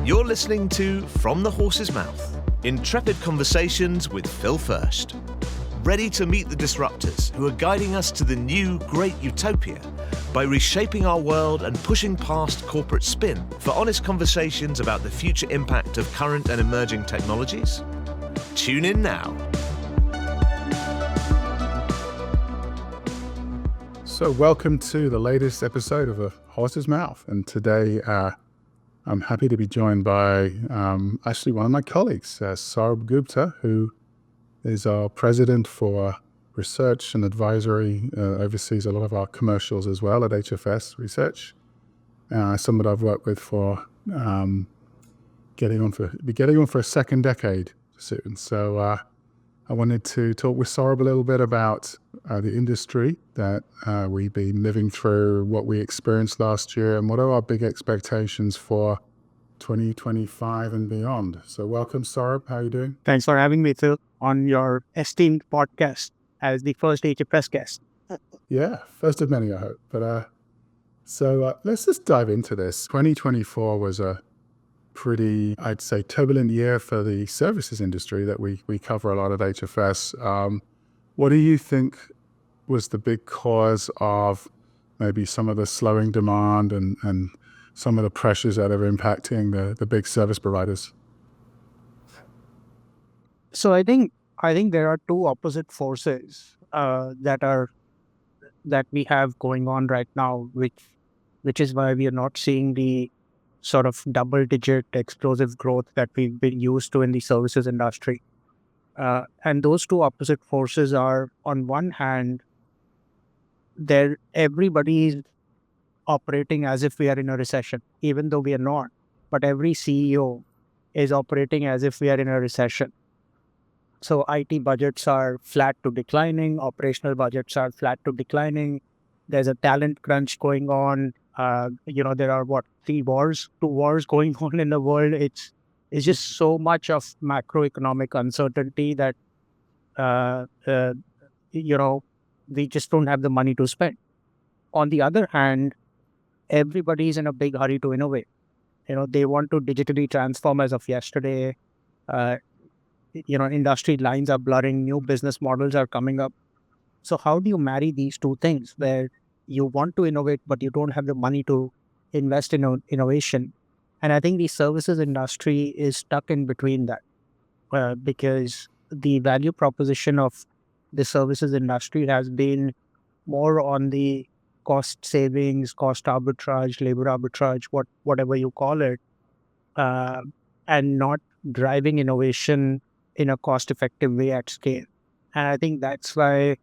You're listening to From the Horse's Mouth, intrepid conversations with Phil Fersht. Ready to meet the disruptors who are guiding us to the new great utopia by reshaping our world and pushing past corporate spin for honest conversations about the future impact of current and emerging technologies? Tune in now. So welcome to the latest episode of The Horse's Mouth. And today I'm happy to be joined by actually one of my colleagues, Saurabh Gupta, who is our president for research and advisory, oversees a lot of our commercials as well at HFS Research. Someone I've worked with for getting on for a second decade soon. So I wanted to talk with Saurabh a little bit about the industry that we've been living through, what we experienced last year, and what are our big expectations for 2025 and beyond. So welcome, Saurabh. How are you doing? Thanks for having me, Phil, on your esteemed podcast as the first HFS guest. Yeah, first of many, I hope. But so let's just dive into this. 2024 was a pretty, I'd say, turbulent year for the services industry that we cover a lot at HFS. What do you think was the big cause of maybe some of the slowing demand and some of the pressures that are impacting the big service providers? So I think there are two opposite forces that we have going on right now, which is why we are not seeing the sort of double-digit explosive growth that we've been used to in the services industry. And those two opposite forces are, on one hand, everybody's operating as if we are in a recession, even though we are not. But every CEO is operating as if we are in a recession. So IT budgets are flat to declining, operational budgets are flat to declining. There's a talent crunch going on. There are two wars going on in the world. It's just so much of macroeconomic uncertainty that we just don't have the money to spend. On the other hand, everybody's in a big hurry to innovate. They want to digitally transform as of yesterday. Industry lines are blurring, new business models are coming up. So how do you marry these two things where you want to innovate, but you don't have the money to invest in innovation? And I think the services industry is stuck in between that because the value proposition of the services industry has been more on the cost savings, cost arbitrage, labor arbitrage, whatever you call it, and not driving innovation in a cost-effective way at scale. And I think that's why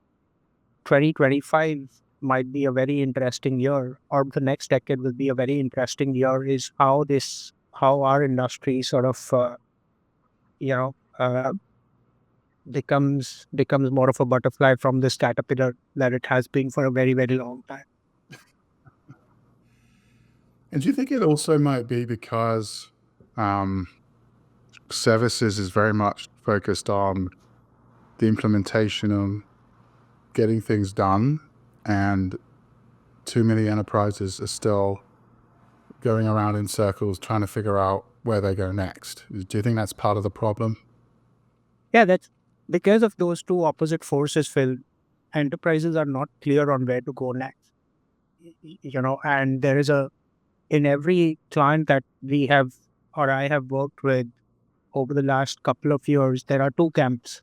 2025 might be a very interesting year, or the next decade will be a very interesting year, is how our industry sort of, becomes more of a butterfly from this caterpillar that it has been for a very, very long time. And do you think it also might be because services is very much focused on the implementation of getting things done, and too many enterprises are still going around in circles trying to figure out where they go next? Do you think that's part of the problem? Yeah, that's because of those two opposite forces, Phil. Enterprises are not clear on where to go next. And there is in every client that we have or I have worked with over the last couple of years, there are two camps.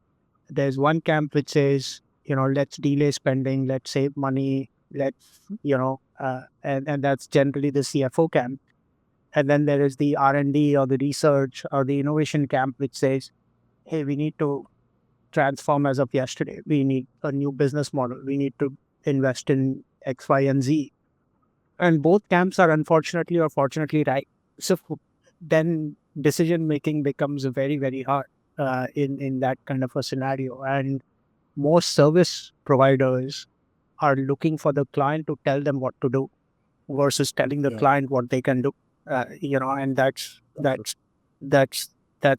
There's one camp which says, let's delay spending, let's save money, and that's generally the CFO camp. And then there is the R&D or the research or the innovation camp which says, hey, we need to transform as of yesterday. We need a new business model. We need to invest in X, Y, and Z. And both camps are unfortunately or fortunately right. So then decision-making becomes very, very hard in that kind of a scenario. And most service providers are looking for the client to tell them what to do versus telling the client what they can do. And that's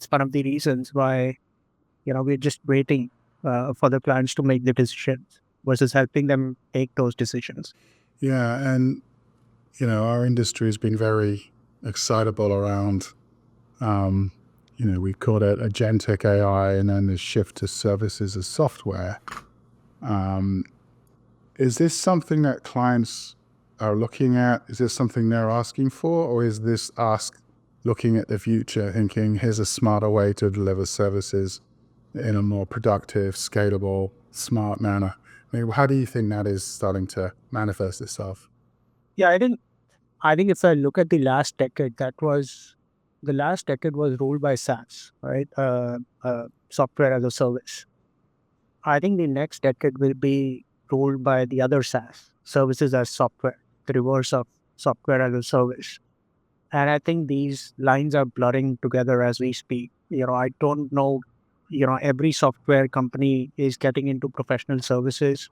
one of the reasons why, we're just waiting for the clients to make the decisions. versus helping them take those decisions. Yeah, and our industry has been very excitable around, we call it agentic AI, and then the shift to services as software. Is this something that clients are looking at? Is this something they're asking for, or is this ask looking at the future, thinking, here's a smarter way to deliver services in a more productive, scalable, smart manner? I mean, how do you think that is starting to manifest itself? Yeah, I think if I look at the last decade, the last decade was ruled by SaaS, right? Software as a service. I think the next decade will be ruled by the other SaaS, services as software, the reverse of software as a service. And I think these lines are blurring together as we speak. I don't know, every software company is getting into professional services.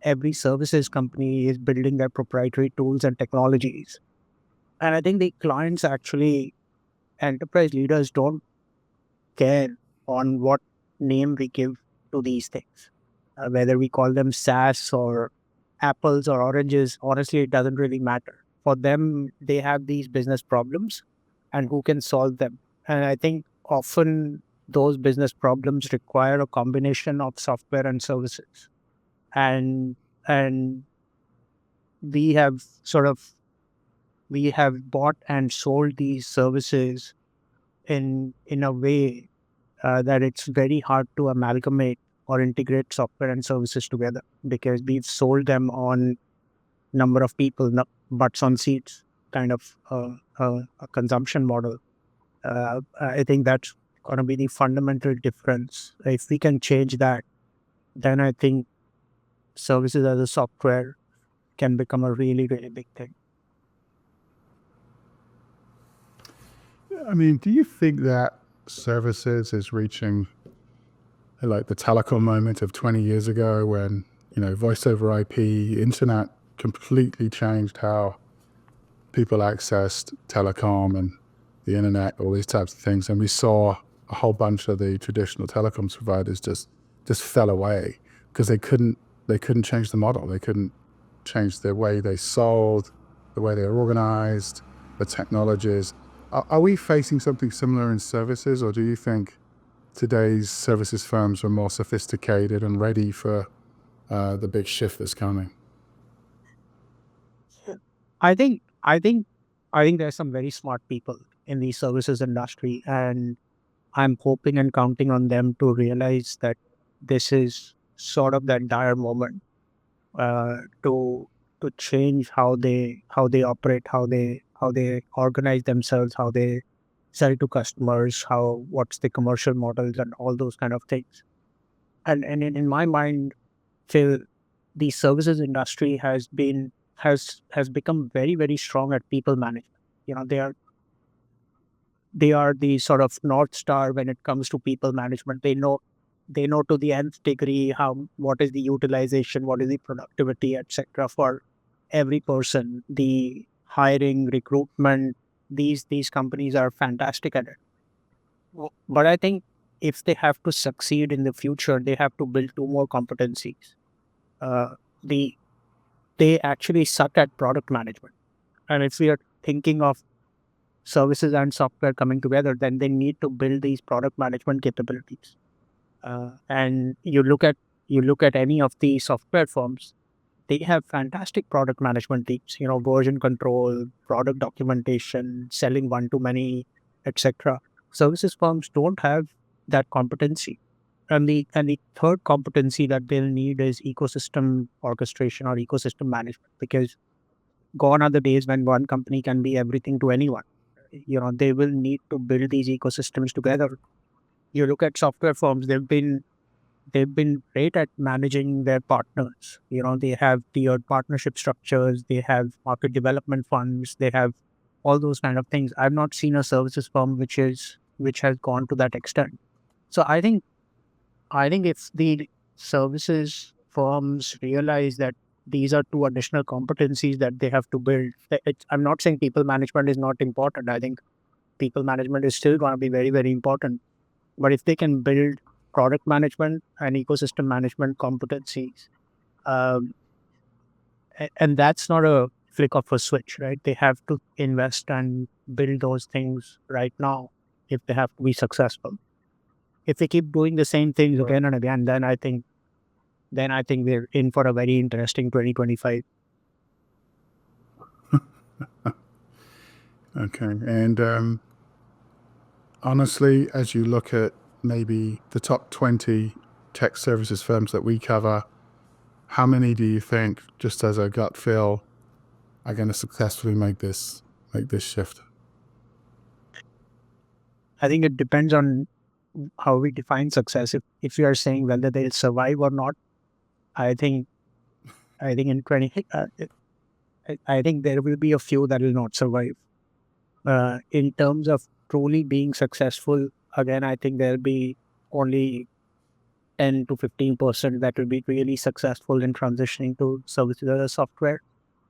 Every services company is building their proprietary tools and technologies. And I think the clients actually, enterprise leaders don't care on what name we give to these things. Whether we call them SaaS or apples or oranges, honestly, it doesn't really matter. For them, they have these business problems and who can solve them. And I think often those business problems require a combination of software and services. And and we have sort of we have bought and sold these services in a way that it's very hard to amalgamate or integrate software and services together because we've sold them on number of people, butts on seats kind of a consumption model. I think that's going to be the fundamental difference. If we can change that, then I think services as a software can become a really, really big thing. I mean, do you think that services is reaching like the telecom moment of 20 years ago when, voice over IP, internet completely changed how people accessed telecom and the internet, all these types of things. And we saw a whole bunch of the traditional telecoms providers just fell away because they couldn't change the model. They couldn't change the way they sold, the way they were organized, the technologies. Are we facing something similar in services, or do you think today's services firms are more sophisticated and ready for the big shift that's coming? I think I think I think there's some very smart people in the services industry, and I'm hoping and counting on them to realize that this is sort of that dire moment uh, to to change how they operate, how they organize themselves, how they sell to customers, how what's the commercial models, and all those kind of things. And in my mind, Phil, the services industry has become very, very strong at people management. They are the sort of north star when it comes to people management. They know to the nth degree how what is the utilization, what is the productivity, etc. for every person. The hiring, recruitment, these companies are fantastic at it. But I think if they have to succeed in the future, they have to build two more competencies. Uh, the they actually suck at product management, and if we are thinking of services and software coming together, then they need to build these product management capabilities. And you look at any of the software firms, they have fantastic product management teams. Version control, product documentation, selling one to many, etc. Services firms don't have that competency. And the third competency that they'll need is ecosystem orchestration or ecosystem management, because gone are the days when one company can be everything to anyone. They will need to build these ecosystems together. You look at software firms, they've been great at managing their partners. They have tiered partnership structures, they have market development funds, they have all those kind of things. I've not seen a services firm which has gone to that extent. So I think if the services firms realize that these are two additional competencies that they have to build, I'm not saying people management is not important. I think people management is still going to be very, very important. But if they can build product management and ecosystem management competencies, And that's not a flick of a switch, right? They have to invest and build those things right now if they have to be successful. If they keep doing the same things again and again, then I think we're in for a very interesting 2025. Okay. And honestly, as you look at maybe the top 20 tech services firms that we cover, how many do you think, just as a gut feel, are going to successfully make this shift? I think it depends on how we define success. If you are saying whether they'll survive or not, I think in 20, I think there will be a few that will not survive. In terms of truly being successful, again, I think there'll be only 10 to 15% that will be really successful in transitioning to services as a software.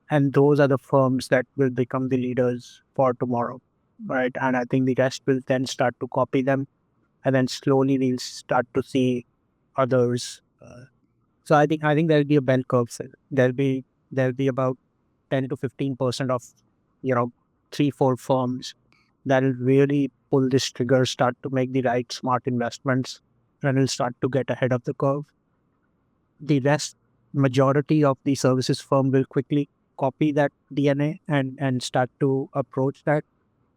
And those are the firms that will become the leaders for tomorrow, right? And I think the rest will then start to copy them. And then slowly we'll start to see others. So I think there'll be a bell curve. So there'll be about 10 to 15% of, 3-4 firms that will really pull this trigger, start to make the right smart investments, and will start to get ahead of the curve. The rest, majority of the services firm will quickly copy that DNA and start to approach that,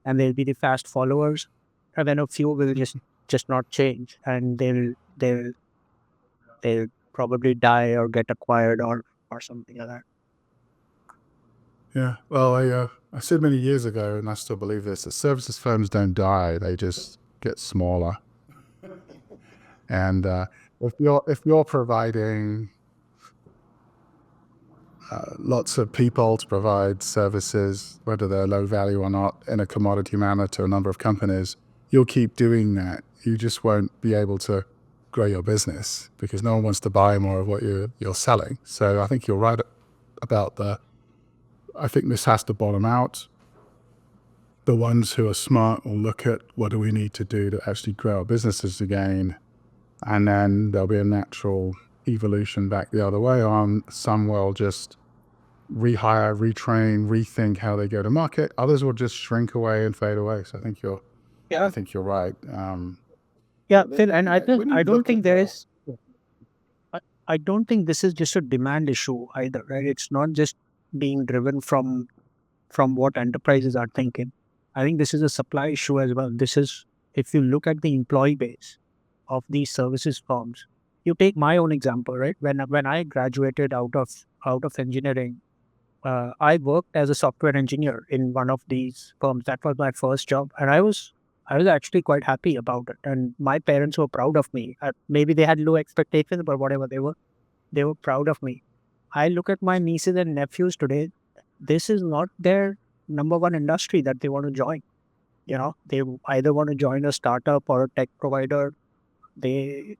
and they'll be the fast followers. And then a few will just not change, and they'll probably die or get acquired or something like that. Yeah. Well, I said many years ago, and I still believe this, that services firms don't die; they just get smaller. And if you're providing lots of people to provide services, whether they're low value or not, in a commodity manner to a number of companies, you'll keep doing that. You just won't be able to grow your business because no one wants to buy more of what you're selling. So I think you're right about I think this has to bottom out. The ones who are smart will look at what do we need to do to actually grow our businesses again. And then there'll be a natural evolution back the other way on. Some will just rehire, retrain, rethink how they go to market. Others will just shrink away and fade away. So I think you're right. Yeah, Phil, and I don't think there is. I don't think this is just a demand issue either, right? It's not just being driven from what enterprises are thinking. I think this is a supply issue as well. This is, if you look at the employee base of these services firms, you take my own example, right? When I graduated out of engineering, I worked as a software engineer in one of these firms. That was my first job, and I was actually quite happy about it. And my parents were proud of me. Maybe they had low expectations, but whatever, they were proud of me. I look at my nieces and nephews today. This is not their number one industry that they want to join. They either want to join a startup or a tech provider. They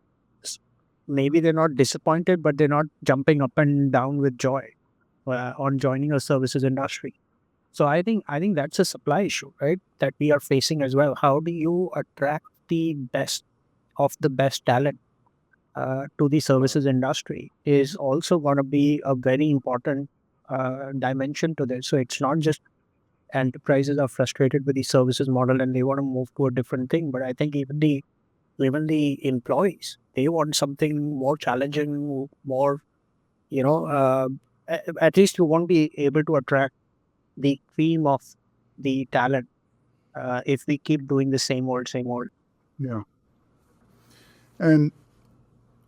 maybe they're not disappointed, but they're not jumping up and down with joy on joining a services industry. So I think that's a supply issue, right? That we are facing as well. How do you attract the best of the best talent to the services industry is also going to be a very important dimension to this. So it's not just enterprises are frustrated with the services model and they want to move to a different thing, but I think even the employees, they want something more challenging, more, at least you won't be able to attract the cream of the talent if we keep doing the same old. Yeah. And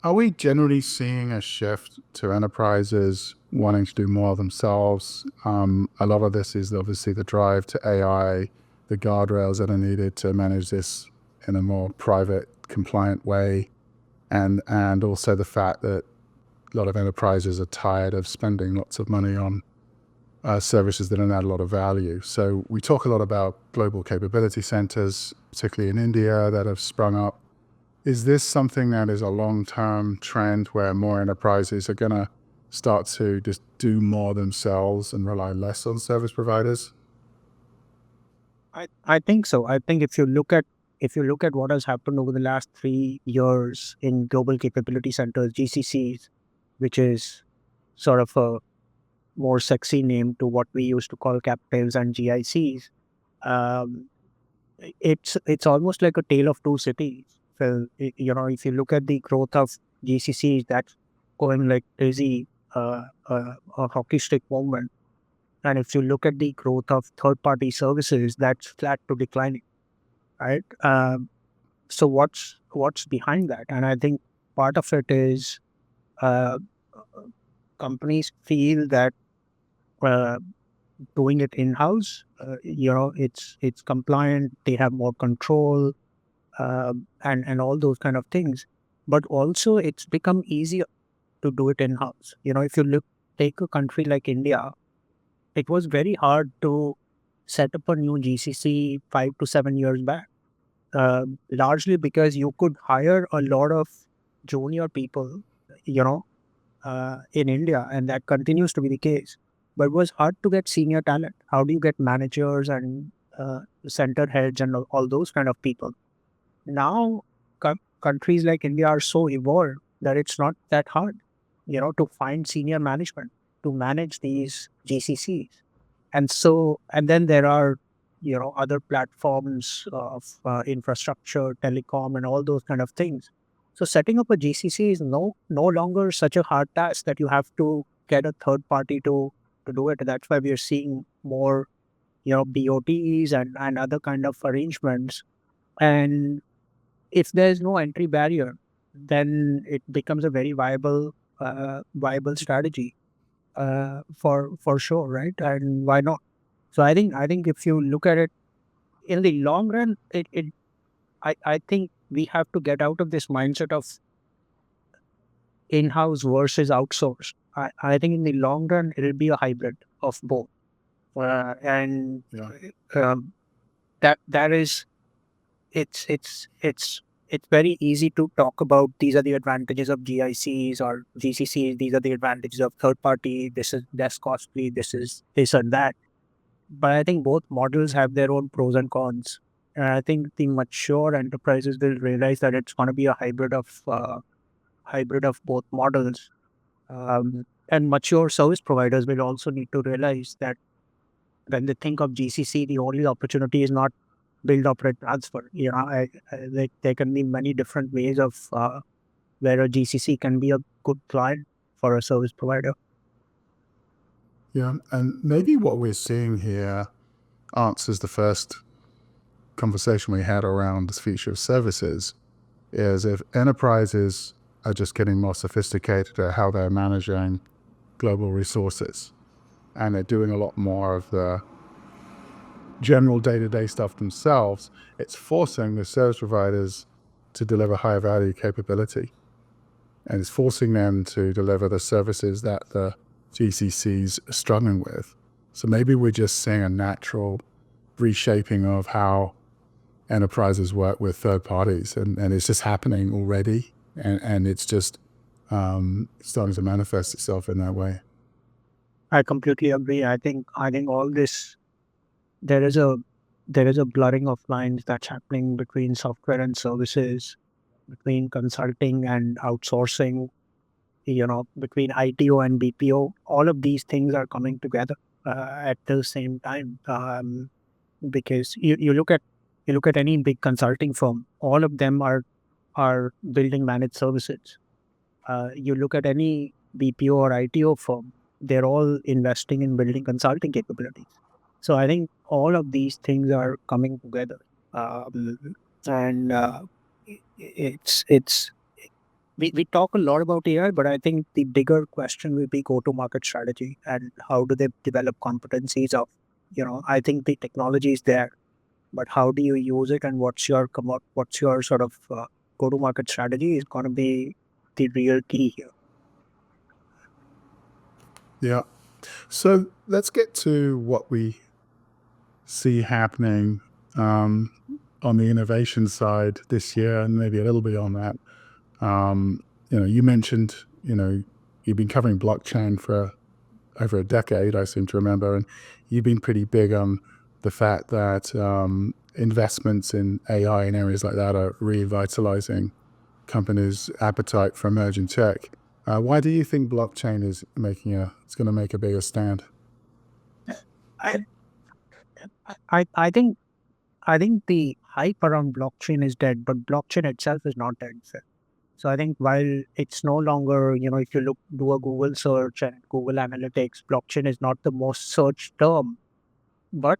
are we generally seeing a shift to enterprises wanting to do more themselves? A lot of this is obviously the drive to AI, the guardrails that are needed to manage this in a more private, compliant way, and also the fact that a lot of enterprises are tired of spending lots of money on services that don't add a lot of value. So we talk a lot about global capability centers, particularly in India, that have sprung up. Is this something that is a long-term trend where more enterprises are going to start to just do more themselves and rely less on service providers? I think so. I think if you look at what has happened over the last 3 years in global capability centers, GCCs, which is sort of a more sexy name to what we used to call captives and GICs. Um, it's almost like a tale of two cities. Phil, if you look at the growth of GCCs, that's going like crazy, a hockey stick movement. And if you look at the growth of third-party services, that's flat to declining, right? So what's behind that? And I think part of it is uh, companies feel that uh, doing it in-house, it's compliant, they have more control, and all those kind of things. But also, it's become easier to do it in-house. If you take a country like India, it was very hard to set up a new GCC 5 to 7 years back, largely because you could hire a lot of junior people, you know, in India, and that continues to be the case. But it was hard to get senior talent. How do you get managers and center heads and all those kind of people? Now, countries like India are so evolved that it's not that hard, to find senior management to manage these GCCs. And then there are, other platforms of infrastructure, telecom, and all those kind of things. So setting up a GCC is no longer such a hard task that you have to get a third party to do it. That's why we are seeing more, BOTs and other kind of arrangements. And if there's no entry barrier, then it becomes a very viable strategy, for sure, right? And why not? So I think if you look at it in the long run, I think we have to get out of this mindset of in-house versus outsourced. I think in the long run it'll be a hybrid of both, and Yeah. um, that is it's very easy to talk about these are the advantages of GICs or GCCs. These are the advantages of third party. This is less costly. This is this and that. But I think both models have their own pros and cons. And I think the mature enterprises will realize that it's going to be a hybrid of both models. And mature service providers will also need to realize that when they think of GCC, the only opportunity is not build, operate, transfer. Like there can be many different ways of where a GCC can be a good client for a service provider. Yeah. And maybe what we're seeing here answers the first conversation we had around this future of services is if enterprises are just getting more sophisticated at how they're managing global resources and they're doing a lot more of the general day-to-day stuff themselves, it's forcing the service providers to deliver higher value capability. And it's forcing them to deliver the services that the GCCs are struggling with. So maybe we're just seeing a natural reshaping of how enterprises work with third parties, and it's just happening already, and it's just starting to manifest itself in that way. I completely agree. I think all this there is a blurring of lines that's happening between software and services, between consulting and outsourcing, between ITO and BPO. All of these things are coming together at the same time. Because you look at any big consulting firm, all of them are building managed services. You look at any BPO or ITO firm, they're all investing in building consulting capabilities. So I think all of these things are coming together, and it's we talk a lot about AI, but I think the bigger question will be go-to-market strategy and how do they develop competencies of, I think the technology is there, but how do you use it and what's your sort of go-to-market strategy is going to be the real key here. Yeah. So let's get to what we see happening on the innovation side this year and maybe a little bit on that. You mentioned, you've been covering blockchain for over a decade, I seem to remember, and you've been pretty big on the fact that investments in AI and areas like that are revitalizing companies' appetite for emerging tech. Why do you think blockchain is it's going to make a bigger stand? I, I think the hype around blockchain is dead, but blockchain itself is not dead. So I think while it's no longer, if you do a Google search and Google Analytics, blockchain is not the most searched term. But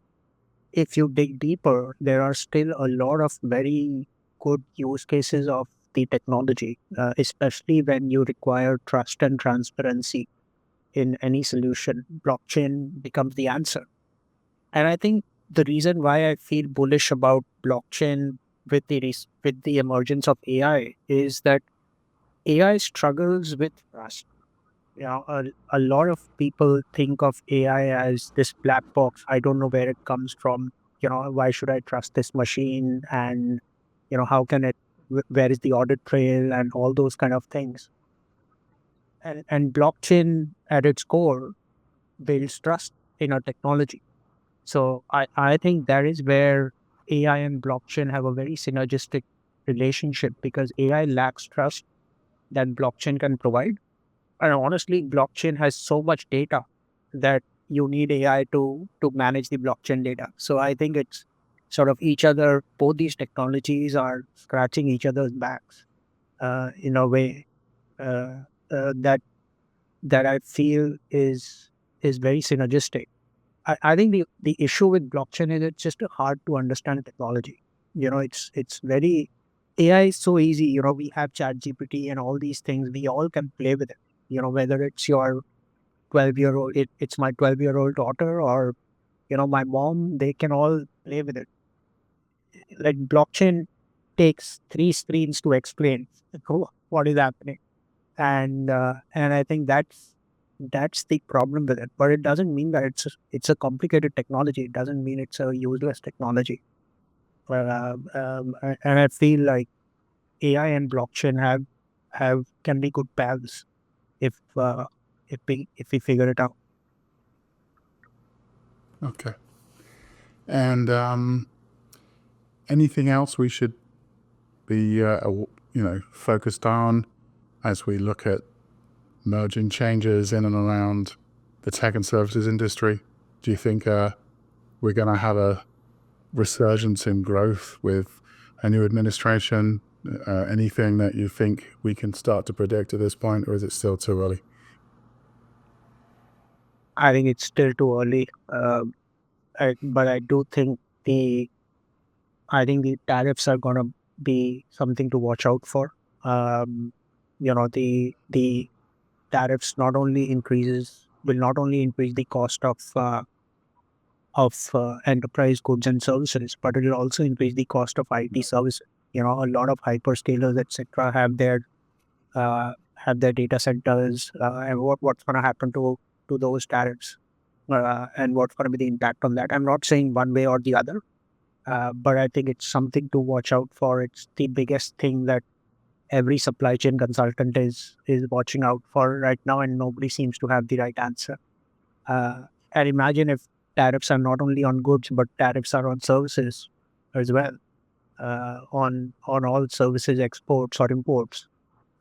if you dig deeper, there are still a lot of very good use cases of the technology, especially when you require trust and transparency in any solution. Blockchain becomes the answer. And I think the reason why I feel bullish about blockchain with the emergence of AI is that AI struggles with trust. A lot of people think of AI as this black box. I don't know where it comes from. Why should I trust this machine? And, how can where is the audit trail and all those kind of things? And blockchain at its core builds trust in a technology. So I think that is where AI and blockchain have a very synergistic relationship because AI lacks trust that blockchain can provide. And honestly, blockchain has so much data that you need AI to manage the blockchain data. So I think it's sort of both these technologies are scratching each other's backs in a way uh, that I feel is very synergistic. I think the issue with blockchain is it's just hard to understand technology. It's very AI is so easy. We have Chat GPT and all these things. We all can play with it. Whether it's your 12-year-old, it's my 12-year-old daughter or my mom. They can all play with it. Like blockchain takes three screens to explain what is happening, and I think that's the problem with it. But it doesn't mean that it's a complicated technology. It doesn't mean it's a useless technology. And I feel like AI and blockchain have can be good pals if if we figure it out. Okay. And anything else we should be, focused on as we look at merging changes in and around the tech and services industry? Do you think we're going to have a resurgence in growth with a new administration? Anything that you think we can start to predict at this point, or is it still too early? I think it's still too early, but I do think the the tariffs are going to be something to watch out for. Um, the tariffs not only increases will not only increase the cost of enterprise goods and services, but it will also increase the cost of IT services. A lot of hyperscalers, etc., have their data centers, and what's going to happen to those tariffs, and what's going to be the impact on that. I'm not saying one way or the other, but I think it's something to watch out for. It's the biggest thing that every supply chain consultant is watching out for right now, and nobody seems to have the right answer. And imagine if tariffs are not only on goods, but tariffs are on services as well, on all services exports or imports.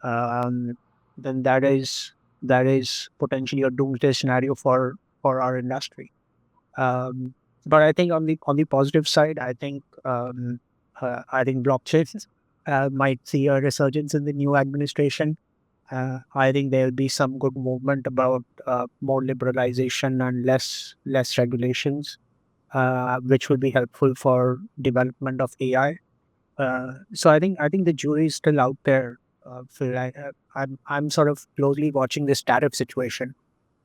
Um, then that is potentially a doomsday scenario for our industry. Um, but I think on the positive side, I think blockchains might see a resurgence in the new administration. I think there will be some good movement about more liberalization and less regulations, which will be helpful for development of AI. So I think the jury is still out there. Phil. I'm sort of closely watching this tariff situation,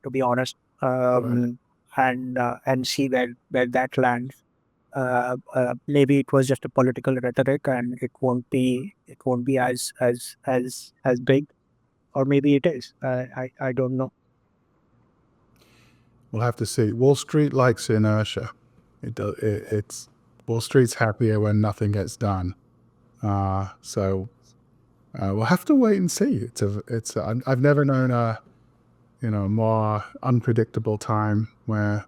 to be honest, Right. and see where that lands. Maybe it was just a political rhetoric, and it won't be as big, or maybe it is. I don't know. We'll have to see. Wall Street likes inertia. It's Wall Street's happier when nothing gets done. So we'll have to wait and see. I've never known a more unpredictable time where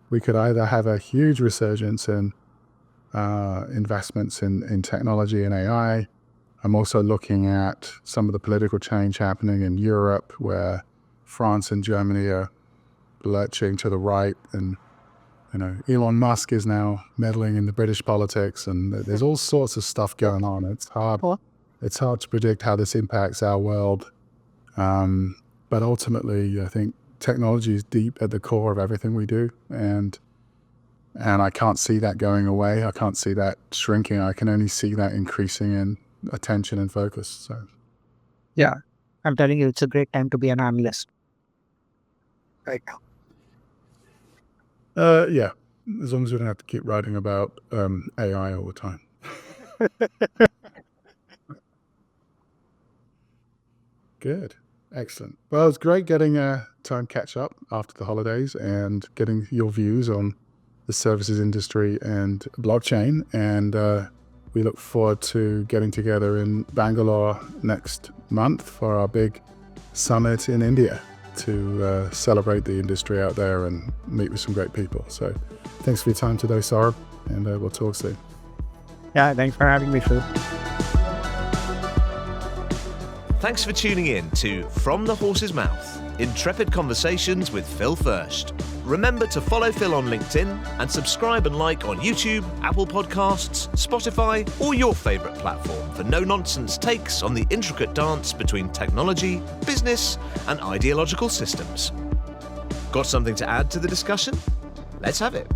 we could either have a huge resurgence in investments in technology and AI, I'm also looking at some of the political change happening in Europe, where France and Germany are lurching to the right, and Elon Musk is now meddling in the British politics, and there's all sorts of stuff going on. It's hard to predict how this impacts our world, but ultimately, I think technology is deep at the core of everything we do, and I can't see that going away. I can't see that shrinking. I can only see that increasing in attention and focus. So, Yeah, I'm telling you, it's a great time to be an analyst right now. Yeah, as long as we don't have to keep writing about AI all the time. Good. Excellent. Well, it's great getting a time catch up after the holidays and getting your views on the services industry and blockchain. And we look forward to getting together in Bangalore next month for our big summit in India to celebrate the industry out there and meet with some great people. So thanks for your time today, Saurabh, and we'll talk soon. Yeah, thanks for having me, Phil. Thanks for tuning in to From the Horse's Mouth, Intrepid Conversations with Phil Fersht. Remember to follow Phil on LinkedIn and subscribe and like on YouTube, Apple Podcasts, Spotify, or your favourite platform for no-nonsense takes on the intricate dance between technology, business, and ideological systems. Got something to add to the discussion? Let's have it.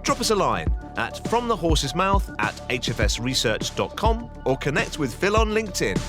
Drop us a line at fromthehorsesmouth@hfsresearch.com or connect with Phil on LinkedIn.